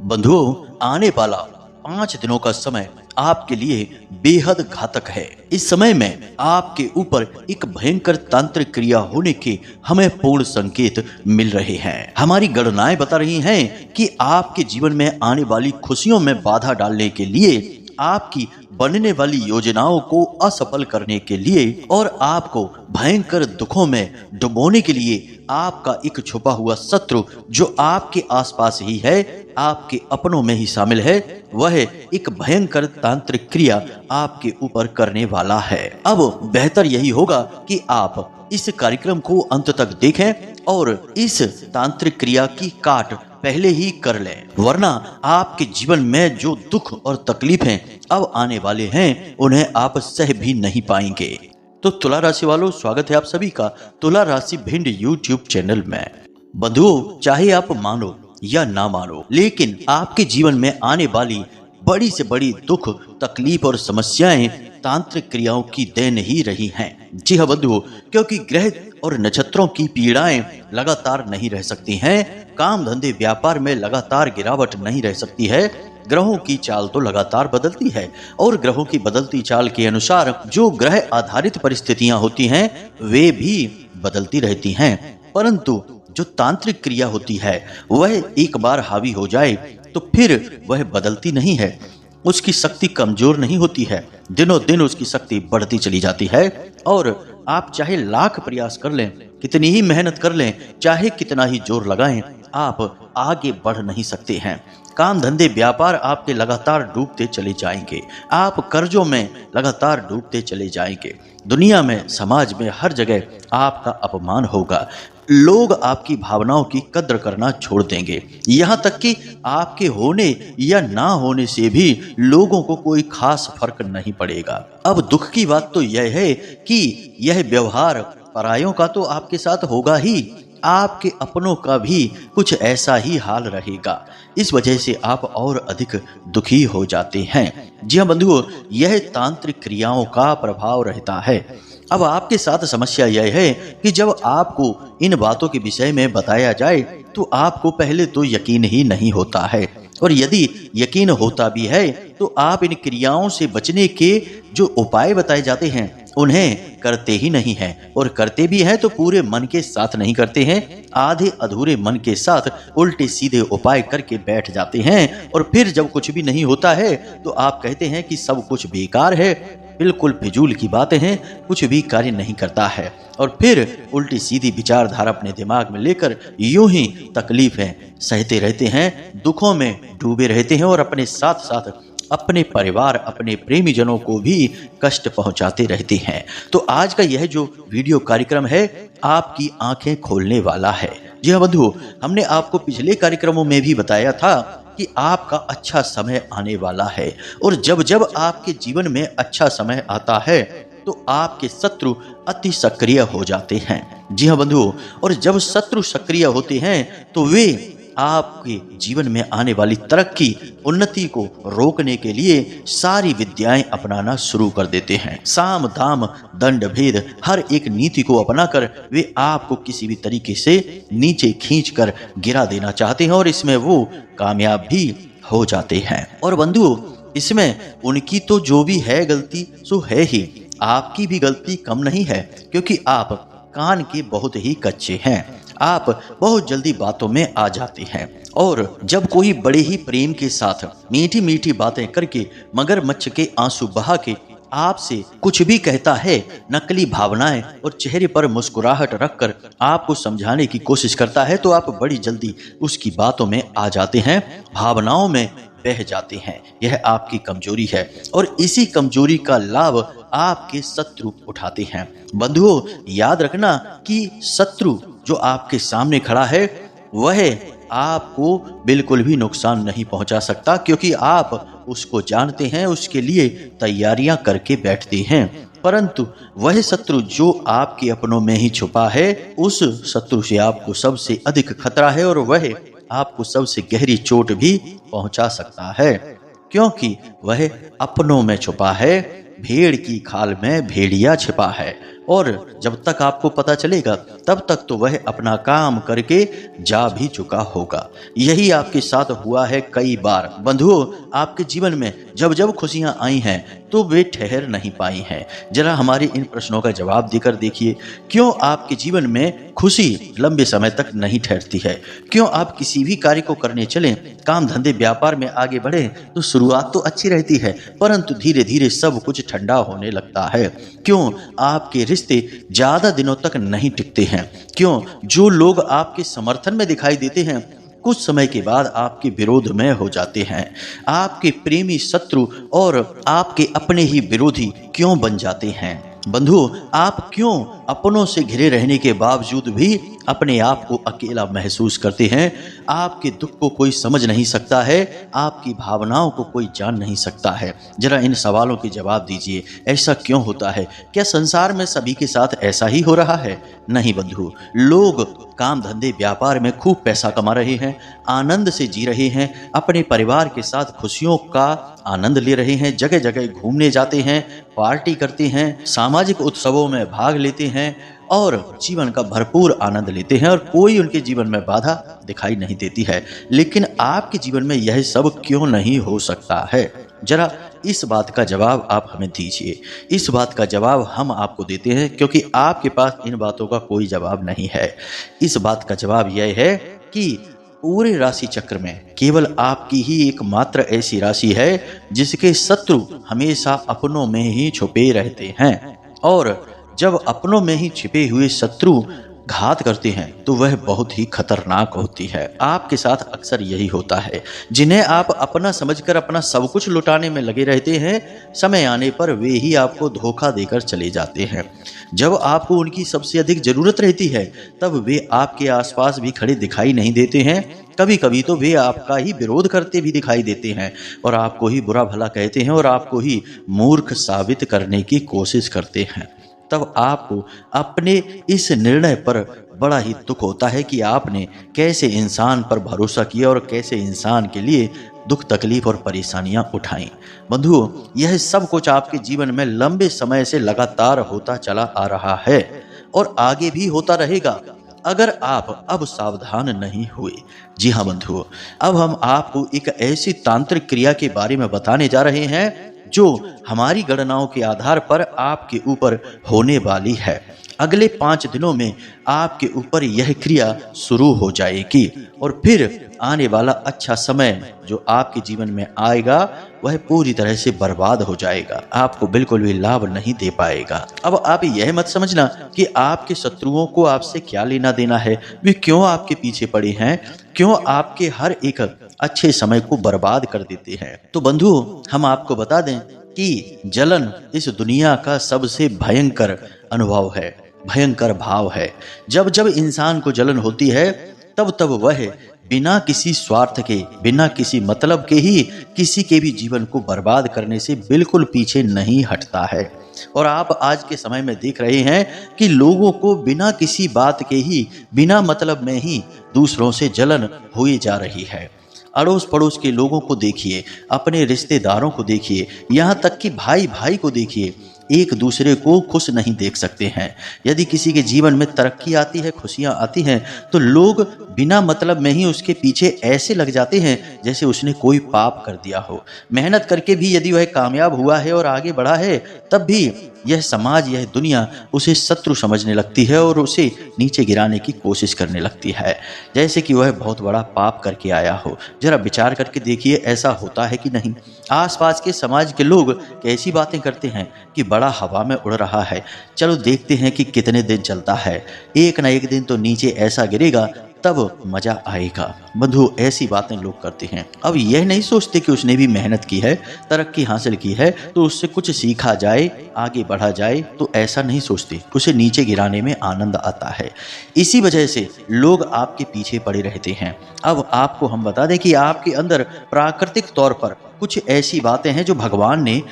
बंधुओं, आने वाला 5 दिनों का समय आपके लिए बेहद घातक है। इस समय में आपके ऊपर एक भयंकर तांत्रिक क्रिया होने के हमें पूर्ण संकेत मिल रहे हैं। हमारी गणनाएं बता रही हैं कि आपके जीवन में आने वाली खुशियों में बाधा डालने के लिए, आपकी बनने वाली योजनाओं को असफल करने के लिए और आपको भयंकर दुखों में डुबोने के लिए आपका एक छुपा हुआ शत्रु जो आपके आसपास ही है, आपके अपनों में ही शामिल है, वह एक भयंकर तांत्रिक क्रिया आपके ऊपर करने वाला है। अब बेहतर यही होगा कि आप इस कार्यक्रम को अंत तक देखें और इस तांत्रिक क्रिया की काट पहले ही कर लें, वरना आपके जीवन में जो दुख और तकलीफें अब आने वाले हैं उन्हें आप सह भी नहीं पाएंगे। तो तुला राशि वालों, स्वागत है आप सभी का तुला राशि भिंड यूट्यूब चैनल में। बंधुओं, चाहे आप मानो या ना मानो, लेकिन आपके जीवन में आने वाली बड़ी से बड़ी दुख, तकलीफ और समस्याएं तांत्रिक क्रियाओं की देन ही रही हैं। जी हाँ बंधुओं, क्योंकि ग्रह और नक्षत्रों की पीड़ाएं लगातार नहीं रह सकती हैं, काम धंधे व्यापार में लगातार गिरावट नहीं रह सकती है। ग्रहों की चाल तो लगातार बदलती है और ग्रहों की बदलती चाल के अनुसार जो ग्रह आधारित परिस्थितियां होती हैं वे भी बदलती रहती हैं, परंतु जो तांत्रिक क्रिया होती है वह एक बार हावी हो जाए तो फिर वह बदलती नहीं है। उसकी शक्ति कमजोर नहीं होती है, दिनों दिन उसकी शक्ति बढ़ती चली जाती है और आप चाहे लाख प्रयास कर लें, कितनी ही मेहनत कर लें, चाहे कितना ही जोर लगाएं, आप आगे बढ़ नहीं सकते हैं। काम धंधे व्यापार आपके लगातार डूबते चले जाएंगे, आप कर्जों में लगातार डूबते चले जाएंगे, दुनिया में समाज में हर जगह आपका अपमान होगा, लोग आपकी भावनाओं की कद्र करना छोड़ देंगे, यहाँ तक कि आपके होने या ना होने से भी लोगों को कोई खास फर्क नहीं पड़ेगा। अब दुख की बात तो यह है कि यह व्यवहार परायों का तो आपके साथ होगा ही, आपके अपनों का भी कुछ ऐसा ही हाल रहेगा। इस वजह से आप और अधिक दुखी हो जाते हैं। जी हाँ बंधुओं, यह तांत्रिक क्रियाओं का प्रभाव रहता है। अब आपके साथ समस्या यह है कि जब आपको इन बातों के विषय में बताया जाए तो आपको पहले तो यकीन ही नहीं होता है, और यदि यकीन होता भी है तो आप इन क्रियाओं से बचने के जो उपाय बताए जाते हैं उन्हें करते ही नहीं हैं, और करते भी हैं तो पूरे मन के साथ नहीं करते हैं, आधे अधूरे मन के साथ उल्टे सीधे उपाय करके बैठ जाते हैं। और फिर जब कुछ भी नहीं होता है तो आप कहते हैं कि सब कुछ बेकार है, बिल्कुल फिजूल की बातें हैं, कुछ भी कार्य नहीं करता है, और फिर उल्टी सीधी विचारधारा अपने दिमाग में लेकर यूं ही तकलीफें सहते रहते हैं, दुखों में डूबे रहते हैं और अपने साथ साथ अपने परिवार, अपने प्रेमी जनों को भी कष्ट पहुंचाते रहते हैं। तो आज का यह जो वीडियो कार्यक्रम है आपकी आंखें खोलने वाला है। जी हाँ बंधुओं, हमने आपको पिछले कार्यक्रमों में भी बताया था कि आपका अच्छा समय आने वाला है, और जब जब आपके जीवन में अच्छा समय आता है तो आपके शत्रु अति सक्रिय हो जाते हैं। जी हाँ बंधुओं, और जब शत्रु सक्रिय होते हैं तो वे आपके जीवन में आने वाली तरक्की, उन्नति को रोकने के लिए सारी विद्याएं अपनाना शुरू कर देते हैं। साम दाम दंड भेद हर एक नीति को अपनाकर वे आपको किसी भी तरीके से नीचे खींचकर गिरा देना चाहते हैं, और इसमें वो कामयाब भी हो जाते हैं। और बंधुओं, इसमें उनकी तो जो भी है गलती सो है ही, आपकी भी गलती कम नहीं है, क्योंकि आप कान के बहुत ही कच्चे हैं। आप बहुत जल्दी बातों में आ जाते हैं, और जब कोई बड़े ही प्रेम के साथ मीठी मीठी बातें करके मगरमच्छ के आंसू बहा के आपसे कुछ भी कहता है, नकली भावनाएं और चेहरे पर मुस्कुराहट रखकर आपको समझाने की कोशिश करता है, तो आप बड़ी जल्दी उसकी बातों में आ जाते हैं, भावनाओं में बह जाते हैं। यह आपकी कमजोरी है, और इसी कमजोरी का लाभ आपके शत्रु उठाते हैं। बंधुओं, याद रखना कि शत्रु जो आपके सामने खड़ा है वह आपको बिल्कुल भी नुकसान नहीं पहुंचा सकता, क्योंकि आप उसको जानते हैं, उसके लिए तैयारियां करके बैठते हैं। परंतु वह शत्रु जो आपके अपनों में ही छुपा है, उस शत्रु से आपको सबसे अधिक खतरा है, और वह आपको सबसे गहरी चोट भी पहुंचा सकता है, क्योंकि वह अपनों में छुपा है। भेड़ की खाल में भेड़िया छिपा है। और जब तक आपको पता चलेगा तब तक तो वह अपना काम करके जा भी चुका होगा। यही आपके साथ हुआ है कई बार। बंधुओं, आपके जीवन में जब जब खुशियां आई हैं तो वे ठहर नहीं पाई हैं। जरा हमारे इन प्रश्नों का जवाब देकर देखिए। क्यों आपके जीवन में खुशी लंबे समय तक नहीं ठहरती है? क्यों आप किसी भी कार्य को करने चलें, काम धंधे व्यापार में आगे बढ़े तो शुरुआत तो अच्छी रहती है, परंतु धीरे धीरे सब कुछ ठंडा होने लगता है? क्यों आपके रिश्ते ज्यादा दिनों तक नहीं टिकते हैं? क्यों जो लोग आपके समर्थन में दिखाई देते हैं कुछ समय के बाद आपके विरोध में हो जाते हैं? आपके प्रेमी शत्रु और आपके अपने ही विरोधी क्यों बन जाते हैं? बंधु, आप क्यों अपनों से घिरे रहने के बावजूद भी अपने आप को अकेला महसूस करते हैं? आपके दुख को कोई समझ नहीं सकता है, आपकी भावनाओं को कोई जान नहीं सकता है। जरा इन सवालों के जवाब दीजिए। ऐसा क्यों होता है? क्या संसार में सभी के साथ ऐसा ही हो रहा है? नहीं बंधु, लोग काम धंधे व्यापार में खूब पैसा कमा रहे हैं, आनंद से जी रहे हैं, अपने परिवार के साथ खुशियों का आनंद ले रहे हैं, जगह जगह घूमने जाते हैं, पार्टी करते हैं, सामाजिक उत्सवों में भाग लेते हैं और जीवन का भरपूर आनंद लेते हैं और कोई उनके जीवन में बाधा दिखाई नहीं देती है। लेकिन आपके जीवन में यह सब क्यों नहीं हो सकता है? जरा इस बात का जवाब आप हमें दीजिए। इस बात का जवाब हम आपको देते हैं क्योंकि आपके पास इन बातों का कोई जवाब नहीं है। इस बात का जवाब यह है कि पूरे राशि चक्र में केवल आपकी ही एकमात्र ऐसी राशि है जिसके शत्रु हमेशा अपनों में ही छुपे रहते हैं। और जब अपनों में ही छिपे हुए शत्रु घात करते हैं तो वह बहुत ही खतरनाक होती है। आपके साथ अक्सर यही होता है। जिन्हें आप अपना समझकर अपना सब कुछ लुटाने में लगे रहते हैं, समय आने पर वे ही आपको धोखा देकर चले जाते हैं। जब आपको उनकी सबसे अधिक जरूरत रहती है तब वे आपके आसपास भी खड़े दिखाई नहीं देते हैं। कभी कभी तो वे आपका ही विरोध करते भी दिखाई देते हैं और आपको ही बुरा भला कहते हैं और आपको ही मूर्ख साबित करने की कोशिश करते हैं। तब आपको अपने इस निर्णय पर बड़ा ही दुख होता है कि आपने कैसे इंसान पर भरोसा किया और कैसे इंसान के लिए दुख तकलीफ और परेशानियां उठाई। बंधुओं, यह सब कुछ आपके जीवन में लंबे समय से लगातार होता चला आ रहा है और आगे भी होता रहेगा अगर आप अब सावधान नहीं हुए। जी हाँ बंधुओं, अब हम आपको एक ऐसी तांत्रिक क्रिया के बारे में बताने जा रहे हैं जो हमारी गणनाओं के आधार पर आपके ऊपर होने वाली है। अगले 5 दिनों में आपके ऊपर यह क्रिया शुरू हो जाएगी और फिर आने वाला अच्छा समय जो आपके जीवन में आएगा वह पूरी तरह से बर्बाद हो जाएगा, आपको बिल्कुल भी लाभ नहीं दे पाएगा। अब आप यह मत समझना कि आपके शत्रुओं को आपसे क्या लेना देना है, वे क्यों आपके पीछे पड़े हैं, क्यों आपके हर एक अच्छे समय को बर्बाद कर देते हैं। तो बंधु, हम आपको बता दें कि जलन इस दुनिया का सबसे भयंकर अनुभव है, भयंकर भाव है। जब जब इंसान को जलन होती है तब तब वह बिना किसी स्वार्थ के, बिना किसी मतलब के ही किसी के भी जीवन को बर्बाद करने से बिल्कुल पीछे नहीं हटता है। और आप आज के समय में देख रहे हैं कि लोगों को बिना किसी बात के ही, बिना मतलब में ही दूसरों से जलन हुई जा रही है। अड़ोस पड़ोस के लोगों को देखिए, अपने रिश्तेदारों को देखिए, यहाँ तक कि भाई भाई को देखिए, एक दूसरे को खुश नहीं देख सकते हैं। यदि किसी के जीवन में तरक्की आती है, खुशियां आती हैं, तो लोग बिना मतलब में ही उसके पीछे ऐसे लग जाते हैं जैसे उसने कोई पाप कर दिया हो। मेहनत करके भी यदि वह कामयाब हुआ है और आगे बढ़ा है, तब भी यह समाज, यह दुनिया उसे शत्रु समझने लगती है और उसे नीचे गिराने की कोशिश करने लगती है, जैसे कि वह बहुत बड़ा पाप करके आया हो। जरा विचार करके देखिए, ऐसा होता है कि नहीं? आसपास के समाज के लोग कैसी बातें करते हैं कि बड़ा हवा में उड़ रहा है, चलो देखते हैं कि कितने दिन चलता है, एक ना एक दिन तो नीचे ऐसा गिरेगा तब मजा आएगा। बंधु, ऐसी बातें लोग करते हैं। अब यह नहीं सोचते कि उसने भी मेहनत की है, तरक्की हासिल की है, तो उससे कुछ सीखा जाए, आगे बढ़ा जाए, तो ऐसा नहीं सोचते। उसे नीचे गिराने में आनंद आता है। इसी वजह से लोग आपके पीछे पड़े रहते हैं। अब आपको हम बता दें कि आपके अंदर प्राकृतिक तौर पर कुछ ऐसी बातें हैं जो भगवान ने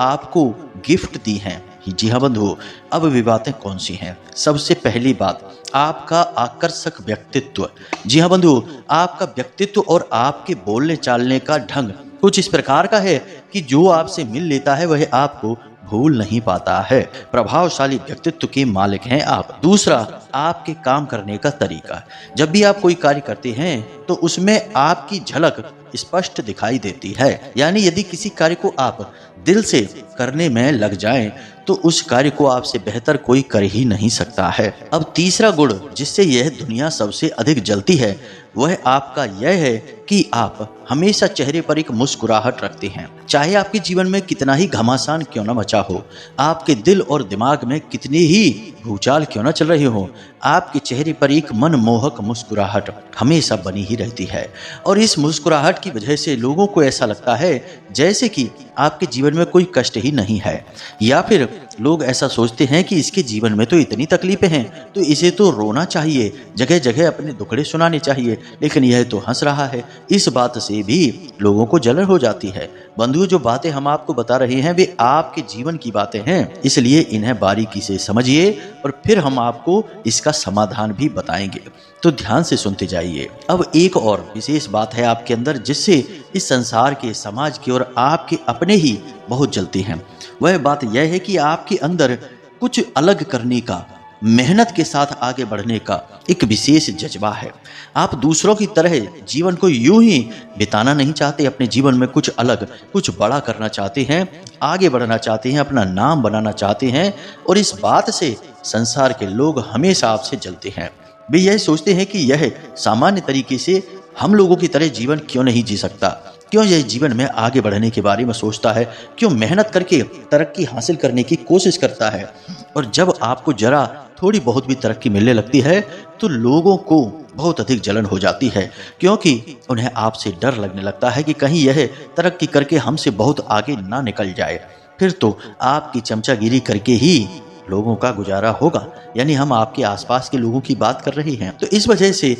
आपको गिफ्ट दी हैं। जी हाँ बंधु, अब वे बातें कौन सी हैं? सबसे पहली बात, आपका आकर्षक व्यक्तित्व। जी हाँ बंधु, आपका व्यक्तित्व और आपके बोलने चालने का ढंग कुछ इस प्रकार का है कि जो आपसे मिल लेता है वह आपको भूल नहीं पाता है। प्रभावशाली व्यक्तित्व के मालिक हैं आप। दूसरा, आपके काम करने का तरीका। जब भी आप कोई कार्य करते हैं तो उसमें आपकी झलक स्पष्ट दिखाई देती है। यानी यदि किसी कार्य को आप दिल से करने में लग जाएं तो उस कार्य को आपसे बेहतर कोई कर ही नहीं सकता है। अब तीसरा गुण जिससे यह दुनिया सबसे अधिक जलती है वह आपका यह है कि आप हमेशा चेहरे पर एक मुस्कुराहट रखते हैं। चाहे आपके जीवन में कितना ही घमासान क्यों न मचा हो, आपके दिल और दिमाग में कितने ही भूचाल क्यों न चल रहे हो, आपके चेहरे पर एक मनमोहक मुस्कुराहट हमेशा बनी ही रहती है। और इस मुस्कुराहट की वजह से लोगों को ऐसा लगता है जैसे कि आपके जीवन में कोई कष्ट ही नहीं है, या फिर लोग ऐसा सोचते हैं कि इसके जीवन में तो इतनी तकलीफें हैं तो इसे तो रोना चाहिए, जगह जगह अपने दुखड़े सुनाने चाहिए, लेकिन यह तो हंस रहा है। इस बात से भी लोगों को जलन हो जाती है। बंधुओं, जो बातें हम आपको बता रहे हैं वे आपके जीवन की बातें हैं, इसलिए इन्हें बारीकी से समझिए और फिर हम आपको इसका समाधान भी बताएंगे, तो ध्यान से सुनते जाइए। अब एक और विशेष बात है आपके अंदर जिससे इस संसार के, समाज के और आपके अपने ही बहुत जलते हैं। वह बात यह है कि आपके अंदर कुछ अलग करने का, मेहनत के साथ आगे बढ़ने का एक विशेष जज्बा है। आप दूसरों की तरह जीवन को यूं ही बिताना नहीं चाहते, अपने जीवन में कुछ अलग, कुछ बड़ा करना चाहते हैं, आगे बढ़ना चाहते हैं, अपना नाम बनाना चाहते हैं। और इस बात से संसार के लोग हमेशा आपसे जलते हैं। वे यह सोचते हैं कि यह सामान्य तरीके से हम लोगों की तरह जीवन क्यों नहीं जी सकता, क्यों यह जीवन में आगे बढ़ने के बारे में सोचता है, क्यों मेहनत करके तरक्की हासिल करने की कोशिश करता है। और जब आपको जरा थोड़ी बहुत भी तरक्की मिलने लगती है तो लोगों को बहुत अधिक जलन हो जाती है, क्योंकि उन्हें आपसे डर लगने लगता है कि कहीं यह तरक्की करके हमसे बहुत आगे ना निकल जाए, फिर तो आपकी चमचागिरी करके ही लोगों का गुजारा होगा। यानी हम आपके आसपास के लोगों की बात कर रहे हैं। तो इस वजह से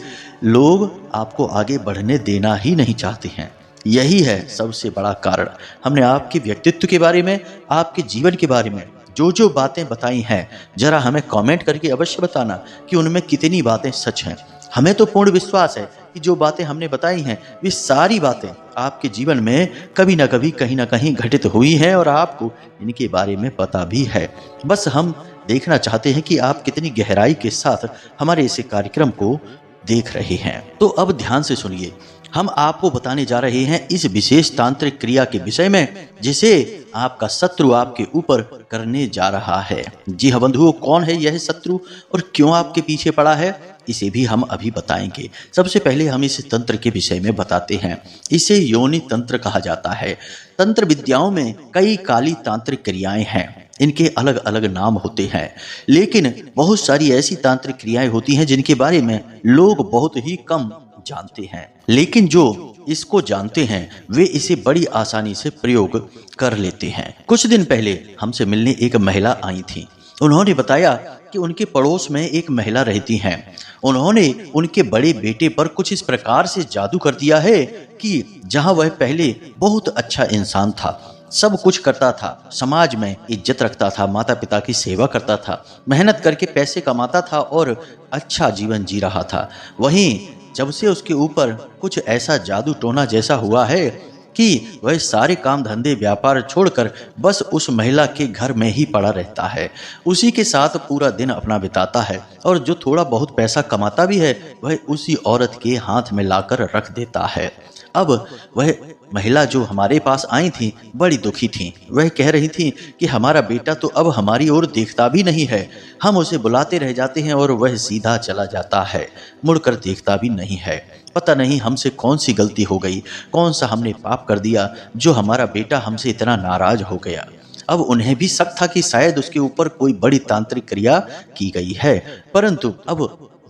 लोग आपको आगे बढ़ने देना ही नहीं चाहते हैं। यही है सबसे बड़ा कारण। हमने आपके व्यक्तित्व के बारे में, आपके जीवन के बारे में जो जो बातें बताई हैं, जरा हमें कमेंट करके अवश्य बताना कि उनमें कितनी बातें सच हैं। हमें तो पूर्ण विश्वास है कि जो बातें हमने बताई हैं वे सारी बातें आपके जीवन में कभी ना कभी, कहीं ना कहीं घटित हुई हैं और आपको इनके बारे में पता भी है। बस हम देखना चाहते हैं कि आप कितनी गहराई के साथ हमारे इस कार्यक्रम को देख रहे हैं। तो अब ध्यान से सुनिए, हम आपको बताने जा रहे हैं इस विशेष तांत्रिक क्रिया के विषय में जिसे आपका शत्रु आपके ऊपर करने जा रहा है। जी हाँ बंधुओं, कौन है यह शत्रु और क्यों आपके पीछे पड़ा है, इसे भी हम अभी बताएंगे। सबसे पहले हम इस तंत्र के विषय में बताते हैं। इसे योनि तंत्र कहा जाता है। तंत्र विद्याओं में कई काली तांत्रिक क्रियाएं हैं, इनके अलग अलग नाम होते हैं, लेकिन बहुत सारी ऐसी तांत्रिक क्रियाएं होती हैं जिनके बारे में लोग बहुत ही कम जानते हैं, लेकिन जो इसको जानते हैं वे इसे बड़ी आसानी से प्रयोग कर लेते हैं। कुछ दिन पहले हमसे मिलने एक महिला आई थी। उन्होंने बताया कि उनके पड़ोस में एक महिला रहती हैं। उन्होंने उनके बड़े बेटे पर कुछ इस प्रकार से जादू कर दिया है कि जहां वह पहले बहुत अच्छा इंसान था, सब कुछ करता था, समाज में इज्जत रखता था, माता पिता की सेवा करता था, मेहनत करके पैसे कमाता था और अच्छा जीवन जी रहा था, वहीं जब से उसके ऊपर कुछ ऐसा जादू टोना जैसा हुआ है कि वह सारे काम धंधे व्यापार छोड़कर बस उस महिला के घर में ही पड़ा रहता है, उसी के साथ पूरा दिन अपना बिताता है और जो थोड़ा बहुत पैसा कमाता भी है वह उसी औरत के हाथ में लाकर रख देता है। अब वह महिला जो हमारे पास आई थी बड़ी दुखी थी। वह कह रही थी कि हमारा बेटा तो अब हमारी ओर देखता भी नहीं है, हम उसे बुलाते रह जाते हैं और वह सीधा चला जाता है, मुड़कर देखता भी नहीं है। पता नहीं हमसे कौन सी गलती हो गई, कौन सा हमने पाप कर दिया जो हमारा बेटा हमसे इतना नाराज हो गया। अब उन्हें भी शक था कि शायद उसके ऊपर कोई बड़ी तांत्रिक क्रिया की गई है, परंतु अब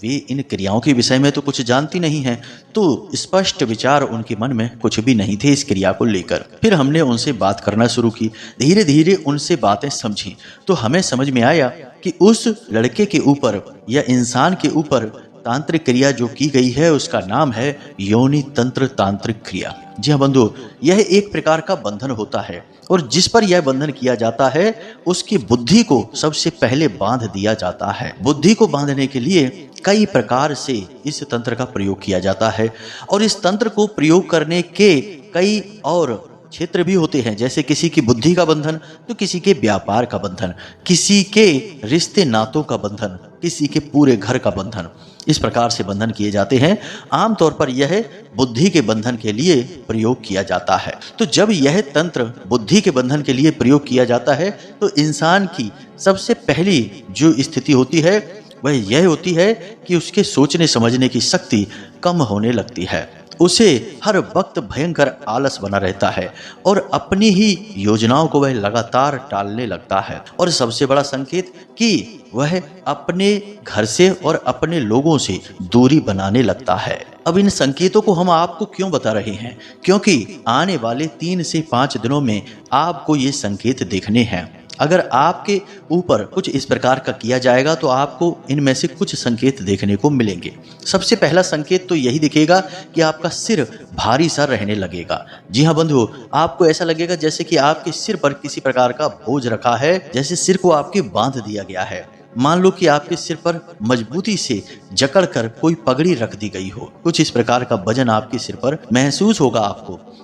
वे इन क्रियाओं के विषय में तो कुछ जानती नहीं हैं, तो स्पष्ट विचार उनके मन में कुछ भी नहीं थे इस क्रिया को लेकर। फिर हमने उनसे बात करना शुरू की, धीरे धीरे उनसे बातें समझी तो हमें समझ में आया कि उस लड़के के ऊपर या इंसान के ऊपर तांत्रिक क्रिया जो की गई है उसका नाम है योनि तंत्र तांत्रिक क्रिया। जी हाँ बंधु, यह एक प्रकार का बंधन होता है और जिस पर यह बंधन किया जाता है उसकी बुद्धि को सबसे पहले बांध दिया जाता है। बुद्धि को बांधने के लिए कई प्रकार से इस तंत्र का प्रयोग किया जाता है और इस तंत्र को प्रयोग करने के कई और क्षेत्र भी होते हैं, जैसे किसी की बुद्धि का बंधन तो किसी के व्यापार का बंधन, किसी के रिश्ते नातों का बंधन, किसी के पूरे घर का बंधन। इस प्रकार से बंधन किए जाते हैं। आमतौर पर यह बुद्धि के बंधन के लिए प्रयोग किया जाता है। तो जब यह तंत्र बुद्धि के बंधन के लिए प्रयोग किया जाता है तो इंसान की सबसे पहली जो स्थिति होती है वह यह होती है कि उसके सोचने समझने की शक्ति कम होने लगती है। उसे हर वक्त भयंकर आलस बना रहता है और अपनी ही योजनाओं को वह लगातार टालने लगता है। और सबसे बड़ा संकेत कि वह अपने घर से और अपने लोगों से दूरी बनाने लगता है। अब इन संकेतों को हम आपको क्यों बता रहे हैं? क्योंकि आने वाले 3 से 5 दिनों में आपको ये संकेत देखने हैं। अगर आपके ऊपर कुछ इस प्रकार का किया जाएगा तो आपको इनमें से कुछ संकेत देखने को मिलेंगे। सबसे पहला संकेत तो यही दिखेगा कि आपका सिर भारी सा रहने लगेगा। जी हाँ बंधुओं, आपको ऐसा लगेगा जैसे कि आपके सिर पर किसी प्रकार का बोझ रखा है, जैसे सिर को आपके बांध दिया गया है। मान लो कि आपके सिर पर मजबूती से जकड़कर कोई पगड़ी रख दी गई हो। कुछ इस प्रकार का वजन आपके सिर पर महसूस होगा।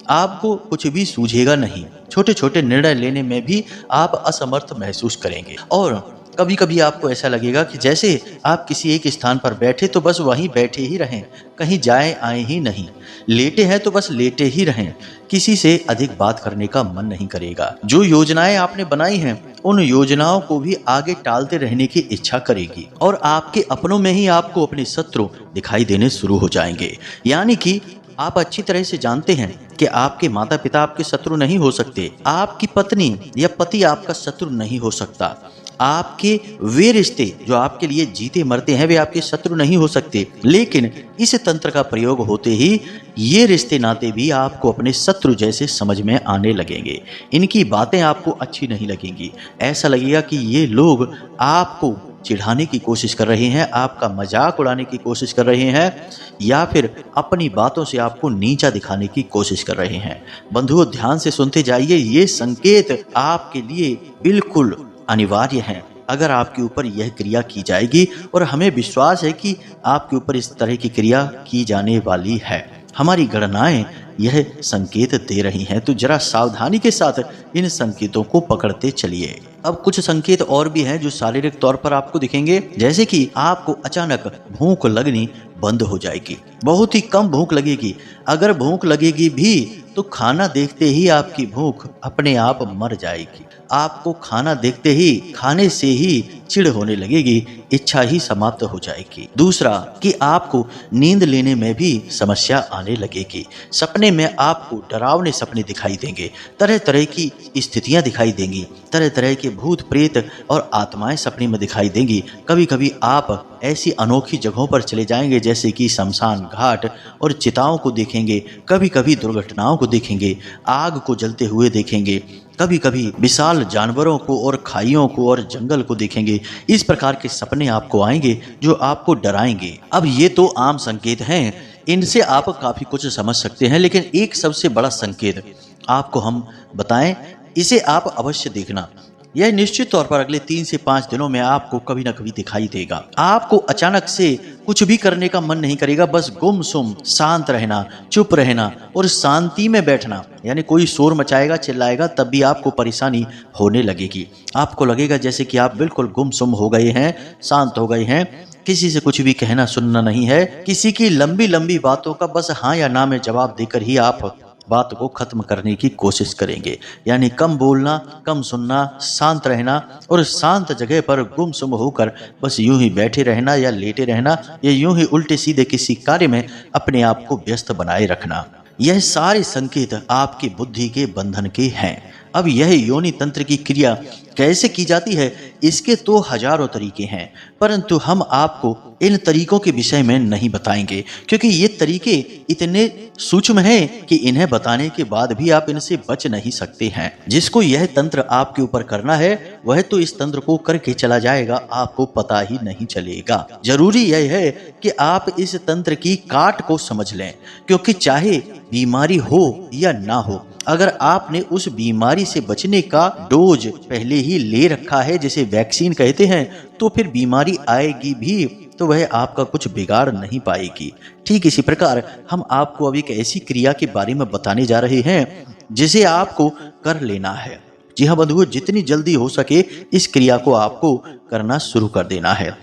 आपको कुछ भी सूझेगा नहीं। छोटे छोटे निर्णय लेने में भी आप असमर्थ महसूस करेंगे। और कभी कभी आपको ऐसा लगेगा कि जैसे आप किसी एक स्थान पर बैठे तो बस वहीं बैठे ही रहें, कहीं जाए आए ही नहीं। लेटे हैं तो बस लेटे ही रहें, किसी से अधिक बात करने का मन नहीं करेगा। जो योजनाएं आपने बनाई हैं उन योजनाओं को भी आगे टालते रहने की इच्छा करेगी। और आपके अपनों में ही आपको अपने शत्रु दिखाई देने शुरू हो जाएंगे। यानी कि आप अच्छी तरह से जानते हैं कि आपके माता पिता आपके शत्रु नहीं हो सकते, आपकी पत्नी या पति आपका शत्रु नहीं हो सकता, आपके वे रिश्ते जो आपके लिए जीते मरते हैं वे आपके शत्रु नहीं हो सकते। लेकिन इस तंत्र का प्रयोग होते ही ये रिश्ते नाते भी आपको अपने शत्रु जैसे समझ में आने लगेंगे। इनकी बातें आपको अच्छी नहीं लगेंगी। ऐसा लगेगा कि ये लोग आपको चिढ़ाने की कोशिश कर रहे हैं, आपका मजाक उड़ाने की कोशिश कर रहे हैं, या फिर अपनी बातों से आपको नीचा दिखाने की कोशिश कर रहे हैं। बंधुओं, ध्यान से सुनते जाइए, ये संकेत आपके लिए बिल्कुल अनिवार्य हैं। अगर आपके ऊपर यह क्रिया की जाएगी, और हमें विश्वास है कि आपके ऊपर इस तरह की क्रिया की जाने वाली है, हमारी गणनाएं यह संकेत दे रही हैं, तो जरा सावधानी के साथ इन संकेतों को पकड़ते चलिए। अब कुछ संकेत और भी हैं जो शारीरिक तौर पर आपको दिखेंगे, जैसे कि आपको अचानक भूख लगनी बंद हो जाएगी, बहुत ही कम भूख लगेगी। अगर भूख लगेगी भी तो खाना देखते ही आपकी भूख अपने आप मर जाएगी। आपको खाना देखते ही खाने से ही चिढ़ होने लगेगी, इच्छा ही समाप्त हो जाएगी। दूसरा कि आपको नींद लेने में भी समस्या आने लगेगी। सपने में आपको डरावने सपने दिखाई देंगे, तरह तरह की स्थितियां दिखाई देंगी, तरह तरह के भूत प्रेत और आत्माएं सपने में दिखाई देंगी। कभी कभी आप ऐसी अनोखी जगहों पर चले जाएंगे जैसे कि शमशान घाट और चिताओं को देखेंगे, कभी कभी दुर्घटनाओं को देखेंगे, आग को जलते हुए देखेंगे, कभी कभी विशाल जानवरों को और खाइयों को और जंगल को देखेंगे। इस प्रकार के सपने आपको आएंगे जो आपको डराएंगे। अब ये तो आम संकेत हैं, इनसे आप काफी कुछ समझ सकते हैं, लेकिन एक सबसे बड़ा संकेत आपको हम बताएं, इसे आप अवश्य देखना। यह निश्चित तौर पर अगले 3 से 5 दिनों में आपको कभी न कभी दिखाई देगा। आपको अचानक से कुछ भी करने का मन नहीं करेगा, बस गुमसुम शांत रहना, चुप रहना और शांति में बैठना। यानी कोई शोर मचाएगा, चिल्लाएगा, तब भी आपको परेशानी होने लगेगी। आपको लगेगा जैसे कि आप बिल्कुल गुमसुम हो गए हैं, शांत हो गए हैं, किसी से कुछ भी कहना सुनना नहीं है, किसी की लंबी लंबी बातों का बस हाँ या ना में जवाब देकर ही आप बात को खत्म करने की कोशिश करेंगे। यानी कम बोलना, कम सुनना, शांत रहना और शांत जगह पर गुमसुम होकर बस यूं ही बैठे रहना या लेटे रहना, या यूं ही उल्टे सीधे किसी कार्य में अपने आप को व्यस्त बनाए रखना। यह सारे संकेत आपकी बुद्धि के बंधन के हैं। अब यह योनि तंत्र की क्रिया कैसे की जाती है, इसके तो हजारों तरीके हैं, परंतु हम आपको इन तरीकों के विषय में नहीं बताएंगे, क्योंकि ये तरीके इतने सूक्ष्म हैं कि इन्हें बताने के बाद भी आप इनसे बच नहीं सकते हैं। जिसको यह तंत्र आपके ऊपर करना है वह तो इस तंत्र को करके चला जाएगा, आपको पता ही नहीं चलेगा। जरूरी यह है कि आप इस तंत्र की काट को समझ लें, क्योंकि चाहे बीमारी हो या ना हो, अगर आपने उस बीमारी से बचने का डोज पहले ही ले रखा है, जिसे वैक्सीन कहते हैं, तो फिर बीमारी आएगी भी तो वह आपका कुछ बिगाड़ नहीं पाएगी। ठीक इसी प्रकार हम आपको अब एक ऐसी क्रिया के बारे में बताने जा रहे हैं जिसे आपको कर लेना है। जी हाँ बंधुओं, जितनी जल्दी हो सके इस क्रिया को आपको करना शुरू कर देना है।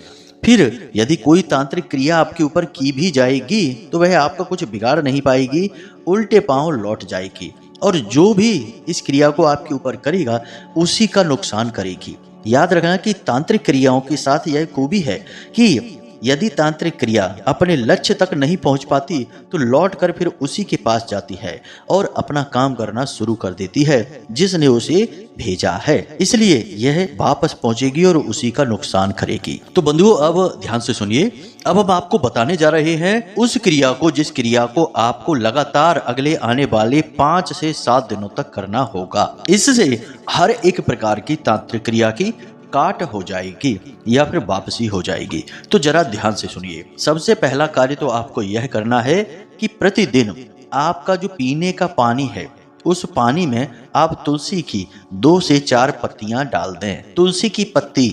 फिर यदि कोई तांत्रिक क्रिया आपके ऊपर की भी जाएगी तो वह आपका कुछ बिगाड़ नहीं पाएगी, उल्टे पांव लौट जाएगी, और जो भी इस क्रिया को आपके ऊपर करेगा उसी का नुकसान करेगी। याद रखना कि तांत्रिक क्रियाओं के साथ यह खूबी है कि यदि तांत्रिक क्रिया अपने लक्ष्य तक नहीं पहुंच पाती तो लौटकर फिर उसी के पास जाती है और अपना काम करना शुरू कर देती है जिसने उसे भेजा है। इसलिए यह वापस पहुंचेगी और उसी का नुकसान करेगी। तो बंधुओं, अब ध्यान से सुनिए। अब हम आपको बताने जा रहे हैं उस क्रिया को जिस क्रिया को आपको लगातार अगले आने वाले 5 से 7 दिनों तक करना होगा। इससे हर एक प्रकार की तांत्रिक क्रिया की काट हो जाएगी या फिर वापसी हो जाएगी। तो जरा ध्यान से सुनिए। सबसे पहला कार्य तो आपको यह करना है कि प्रतिदिन आपका जो पीने का पानी है उस पानी में आप तुलसी की 2 से 4 पत्तियां डाल दें। तुलसी की पत्ती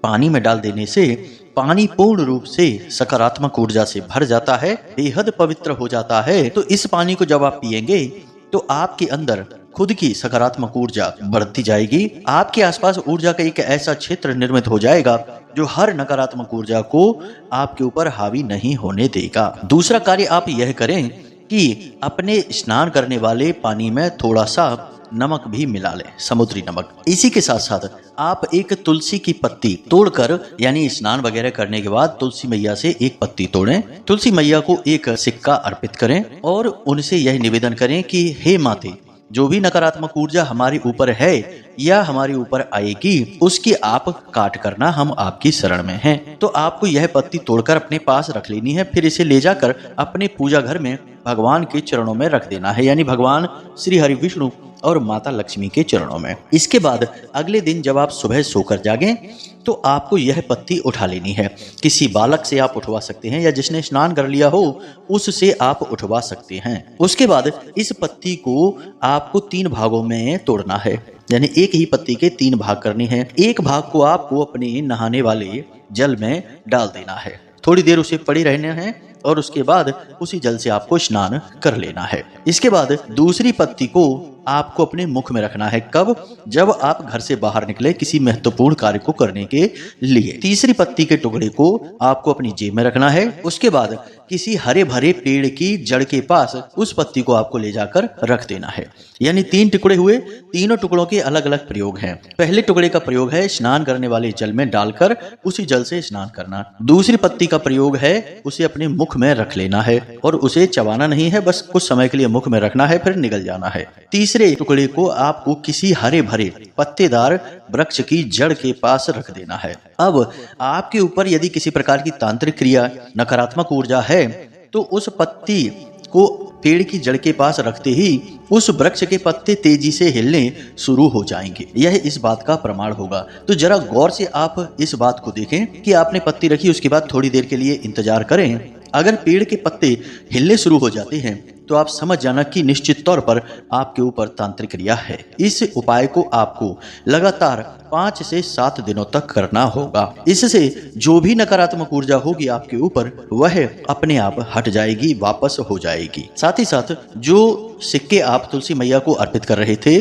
पानी में डाल देने से पानी पूर्ण रूप से सकारात्मक ऊर्जा से भर जाता है, बेहद पवित्र हो जाता है। तो इस पानी को जब आप पिएंगे तो आपके अंदर खुद की सकारात्मक ऊर्जा बढ़ती जाएगी। आपके आसपास ऊर्जा का एक ऐसा क्षेत्र निर्मित हो जाएगा जो हर नकारात्मक ऊर्जा को आपके ऊपर हावी नहीं होने देगा। दूसरा कार्य आप यह करें कि अपने स्नान करने वाले पानी में थोड़ा सा नमक भी मिला लें, समुद्री नमक। इसी के साथ साथ आप एक तुलसी की पत्ती तोड़कर, यानी स्नान वगैरह करने के बाद तुलसी मैया से एक पत्ती तोड़ें, तुलसी मैया को एक सिक्का अर्पित करें और उनसे यह निवेदन करें कि हे माते, जो भी नकारात्मक ऊर्जा हमारे ऊपर है या हमारे ऊपर आएगी उसकी आप काट करना, हम आपकी शरण में हैं। तो आपको यह पत्ती तोड़कर अपने पास रख लेनी है। फिर इसे ले जाकर अपने पूजा घर में भगवान के चरणों में रख देना है, यानी भगवान श्री हरि विष्णु और माता लक्ष्मी के चरणों में। इसके बाद अगले दिन जब आप सुबह सोकर जागें तो आपको यह पत्ती उठा लेनी है। किसी बालक से आप उठवा सकते हैं या जिसने स्नान कर लिया हो उससे आप उठवा सकते हैं। उसके बाद इस पत्ती को आपको 3 भागों में तोड़ना है, यानी एक ही पत्ती के 3 भाग करने हैं। एक भाग को आपको अपने नहाने वाले जल में डाल देना है, थोड़ी देर उसे पड़ी रहने हैं और उसके बाद उसी जल से आपको स्नान कर लेना है। इसके बाद दूसरी पत्ती को आपको अपने मुख में रखना है। कब? जब आप घर से बाहर निकले किसी महत्वपूर्ण कार्य को करने के लिए। तीसरी पत्ती के टुकड़े को आपको अपनी जेब में रखना है। उसके बाद किसी हरे भरे पेड़ की जड़ के पास उस पत्ती को आपको ले जाकर रख देना है। यानी 3 टुकड़े हुए। तीनों टुकड़ों के अलग अलग प्रयोग हैं। पहले टुकड़े का प्रयोग है स्नान करने वाले जल में डालकर उसी जल से स्नान करना। दूसरी पत्ती का प्रयोग है उसे अपने मुख में रख लेना है और उसे चबाना नहीं है, बस कुछ समय के लिए मुख में रखना है, फिर निगल जाना है। तीसरे टुकड़े को आपको किसी हरे भरे पत्तेदार वृक्ष की जड़ के पास रख देना है। अब आपके ऊपर यदि किसी प्रकार की तांत्रिक क्रिया, नकारात्मक ऊर्जा है तो उस पत्ती को पेड़ की जड़ के पास रखते ही उस वृक्ष के पत्ते तेजी से हिलने शुरू हो जाएंगे। यह इस बात का प्रमाण होगा। तो जरा गौर से आप इस बात को देखें कि आपने पत्ती रखी, उसके बाद थोड़ी देर के लिए इंतजार करें। अगर पेड़ के पत्ते हिलने शुरू हो जाते हैं तो आप समझ जाना कि निश्चित तौर पर आपके ऊपर तांत्रिक क्रिया है। इस उपाय को आपको लगातार 5 से 7 दिनों तक करना होगा। इससे जो भी नकारात्मक ऊर्जा होगी आपके ऊपर वह अपने आप हट जाएगी, वापस हो जाएगी। साथ ही साथ जो सिक्के आप तुलसी मैया को अर्पित कर रहे थे,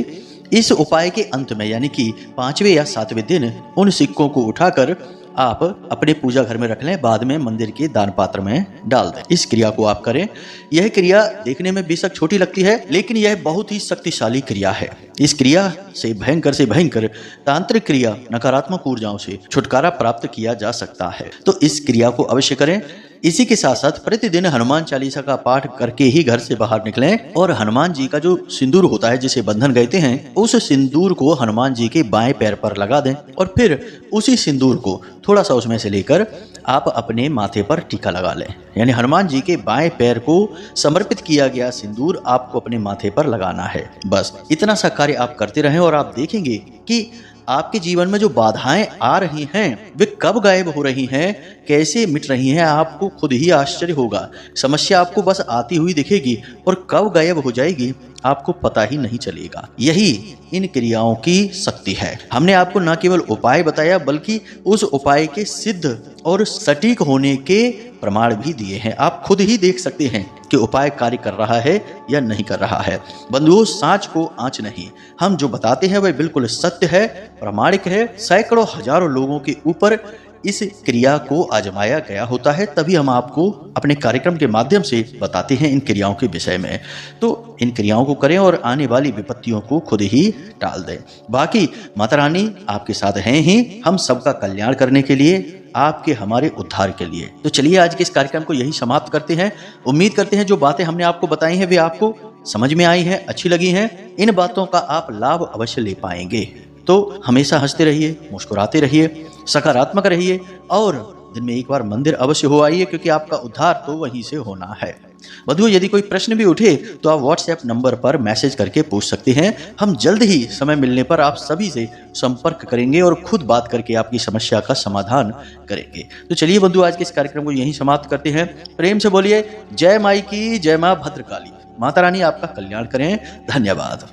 इस उपाय के अंत में यानी कि 5वें या 7वें दिन उन सिक्कों को उठाकर आप अपने पूजा घर में रख लें, बाद में मंदिर के दान पात्र में डाल दें। इस क्रिया को आप करें। यह क्रिया देखने में बेशक छोटी लगती है लेकिन यह बहुत ही शक्तिशाली क्रिया है। इस क्रिया से भयंकर तांत्रिक क्रिया, नकारात्मक ऊर्जाओं से छुटकारा प्राप्त किया जा सकता है। तो इस क्रिया को अवश्य करें। इसी के साथ साथ प्रतिदिन हनुमान चालीसा का पाठ करके ही घर से बाहर निकलें और हनुमान जी का जो सिंदूर होता है जिसे बंधन कहते हैं, उस सिंदूर को हनुमान जी के बाएं पैर पर लगा दें और फिर उसी सिंदूर को थोड़ा सा उसमें से लेकर आप अपने माथे पर टीका लगा लें। यानी हनुमान जी के बाएं पैर को समर्पित किया गया सिंदूर आपको अपने माथे पर लगाना है। बस इतना सा कार्य आप करते रहें और आप देखेंगे कि आपके जीवन में जो बाधाएं आ रही हैं वे कब गायब हो रही हैं, कैसे मिट रही हैं, आपको खुद ही आश्चर्य होगा। समस्या आपको बस आती हुई दिखेगी और कब गायब हो जाएगी आपको पता ही नहीं चलेगा। यही इन क्रियाओं की शक्ति है। हमने आपको न केवल उपाय बताया बल्कि उस उपाय के सिद्ध और सटीक होने के प्रमाण भी दिए हैं। आप खुद ही देख सकते हैं कि उपाय कार्य कर रहा है या नहीं कर रहा है। बंधुओं, सांच को आंच नहीं, हम जो बताते हैं वह बिल्कुल सत्य है, प्रामाणिक है। सैकड़ों हजारों लोगों के ऊपर इस क्रिया को आजमाया गया होता है, तभी हम आपको अपने कार्यक्रम के माध्यम से बताते हैं इन क्रियाओं के विषय में। तो इन क्रियाओं को करें और आने वाली विपत्तियों को खुद ही टाल दें। बाकी माता रानी आपके साथ हैं ही, हम सबका कल्याण करने के लिए, आपके हमारे उद्धार के लिए। तो चलिए आज के इस कार्यक्रम को यही समाप्त करते हैं। उम्मीद करते हैं जो बातें हमने आपको बताई हैं वे आपको समझ में आई हैं, अच्छी लगी हैं। इन बातों का आप लाभ अवश्य ले पाएंगे। तो हमेशा हंसते रहिए, मुस्कुराते रहिए, सकारात्मक रहिए और दिन में एक बार मंदिर अवश्य हो आइए, क्योंकि आपका उद्धार तो वहीं से होना है। बंधुओं, यदि कोई प्रश्न भी उठे तो आप व्हाट्सएप नंबर पर मैसेज करके पूछ सकते हैं। हम जल्द ही समय मिलने पर आप सभी से संपर्क करेंगे और खुद बात करके आपकी समस्या का समाधान करेंगे। तो चलिए बंधु, आज के इस कार्यक्रम को यहीं समाप्त करते हैं। प्रेम से बोलिए जय माई की, जय मां भद्रकाली। माता रानी आपका कल्याण करें। धन्यवाद।